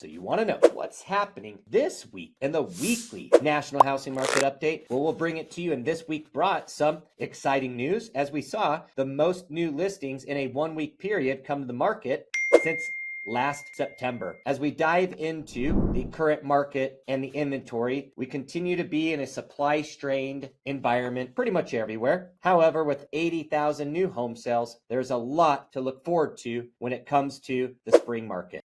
So you want to know what's happening this week in the weekly National Housing Market Update? Well, we'll bring it to you, and this week brought some exciting news as we saw the most new listings in a 1-week period come to the market since last September. As we dive into the current market and the inventory, we continue to be in a supply-strained environment pretty much everywhere. However, with 80,000 new home sales, there's a lot to look forward to when it comes to the spring market.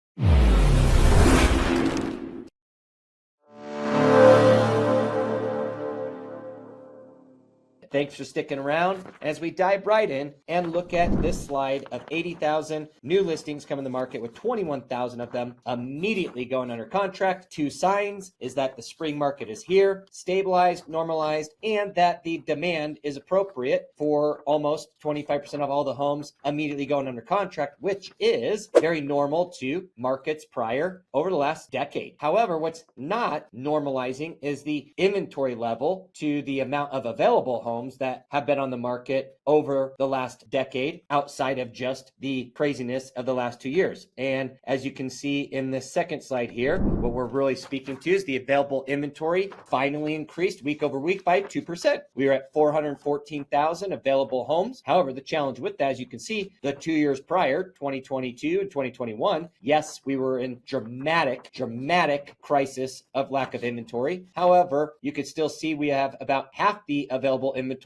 Thanks for sticking around as we dive right in and look at this slide of 80,000 new listings coming to the market, with 21,000 of them immediately going under contract. Two signs is that the spring market is here, stabilized, normalized, and that the demand is appropriate for almost 25% of all the homes immediately going under contract, which is very normal to markets prior over the last decade. However, what's not normalizing is the inventory level to the amount of available homes that have been on the market over the last decade, outside of just the craziness of the last 2 years. And as you can see in this second slide here, what we're really speaking to is the available inventory finally increased week over week by 2%. We are at 414,000 available homes. However, the challenge with that, as you can see, the 2 years prior, 2022 and 2021, yes, we were in dramatic crisis of lack of inventory. However, you could still see we have about half the available inventory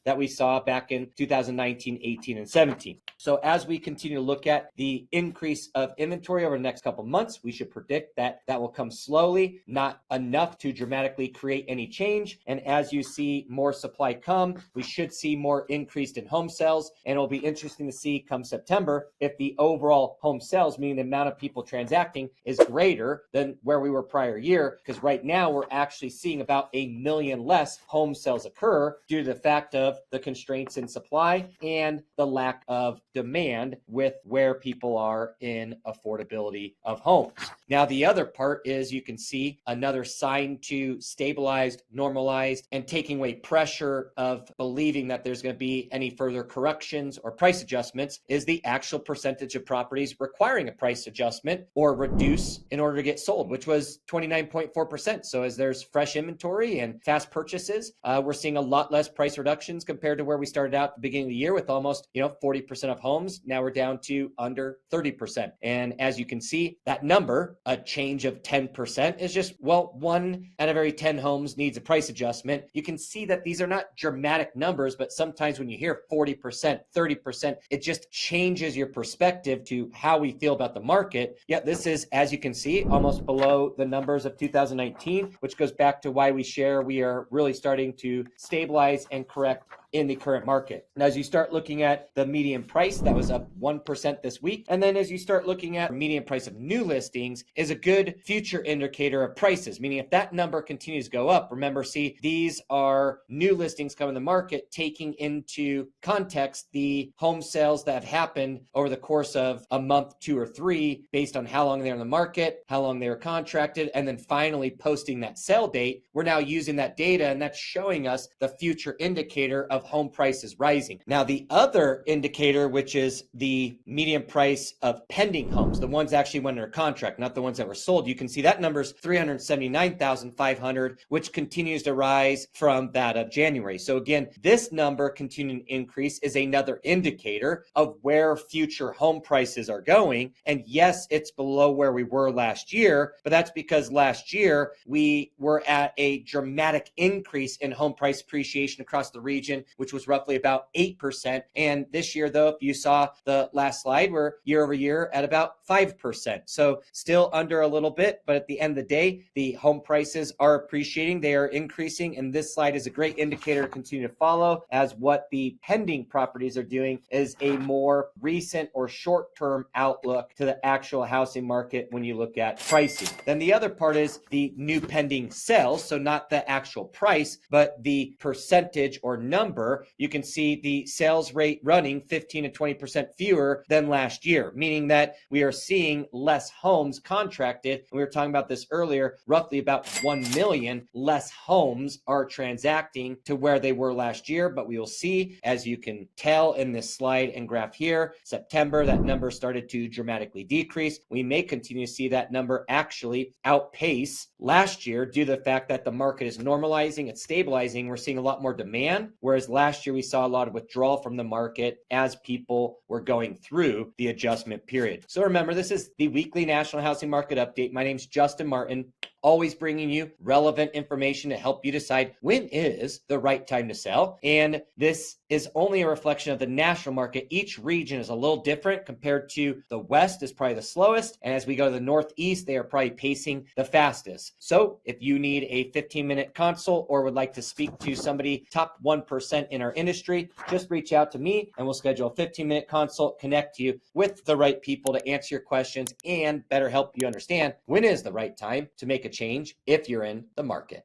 that we saw back in 2019, 18, and 17. So as we continue to look at the increase of inventory over the next couple months, we should predict that that will come slowly, not enough to dramatically create any change. And as you see more supply come, we should see more increased in home sales. And it'll be interesting to see come September if the overall home sales, meaning the amount of people transacting, is greater than where we were prior year. Because right now we're actually seeing about 1 million less home sales occur due to the fact of the constraints in supply and the lack of demand with where people are in affordability of homes. Now, the other part is you can see another sign to stabilized, normalized, and taking away pressure of believing that there's going to be any further corrections or price adjustments is the actual percentage of properties requiring a price adjustment or reduce in order to get sold, which was 29.4%. So as there's fresh inventory and fast purchases, we're seeing a lot less price reductions compared to where we started out at the beginning of the year with almost 40% of homes. Now we're down to under 30%. And as you can see, that number, a change of 10%, is just, well, 1 out of every 10 homes needs a price adjustment. You can see that these are not dramatic numbers, but sometimes when you hear 40%, 30%, it just changes your perspective to how we feel about the market. Yet this is, as you can see, almost below the numbers of 2019, which goes back to why we are really starting to stabilize and correct in the current market. Now, as you start looking at the median price, that was up 1% this week. And then as you start looking at median price of new listings, is a good future indicator of prices, meaning if that number continues to go up, remember, see, these are new listings coming to the market, taking into context the home sales that have happened over the course of a month, 2 or 3, based on how long they're in the market, how long they were contracted, and then finally posting that sale date. We're now using that data, and that's showing us the future indicator of home prices rising. Now, the other indicator, which is the median price of pending homes, the ones that actually went under contract, not the ones that were sold, you can see that number is 379,500, which continues to rise from that of January. So again, this number continuing to increase is another indicator of where future home prices are going. And yes, it's below where we were last year, but that's because last year we were at a dramatic increase in home price appreciation across the region, which was roughly about 8%. And this year, though, if you saw the last slide, we're year over year at about 5%. So still under a little bit, but at the end of the day, the home prices are appreciating, they are increasing. And this slide is a great indicator to continue to follow, as what the pending properties are doing is a more recent or short-term outlook to the actual housing market when you look at pricing. Then the other part is the new pending sales. So not the actual price, but the percentage or number September, you can see the sales rate running 15 to 20% fewer than last year, meaning that we are seeing less homes contracted. And we were talking about this earlier, roughly about 1 million less homes are transacting to where they were last year. But we will see, as you can tell in this slide and graph here, September, that number started to dramatically decrease. We may continue to see that number actually outpace last year due to the fact that the market is normalizing, it's stabilizing. We're seeing a lot more demand, whereas last year we saw a lot of withdrawal from the market as people were going through the adjustment period. So remember, this is the weekly National Housing Market Update. My name's Justin Martin, always bringing you relevant information to help you decide when is the right time to sell. And this is only a reflection of the national market. Each region is a little different. Compared to the West is probably the slowest. And as we go to the Northeast, they are probably pacing the fastest. So if you need a 15-minute consult or would like to speak to somebody top 1% in our industry, just reach out to me and we'll schedule a 15-minute consult, connect you with the right people to answer your questions and better help you understand when is the right time to make a change if you're in the market.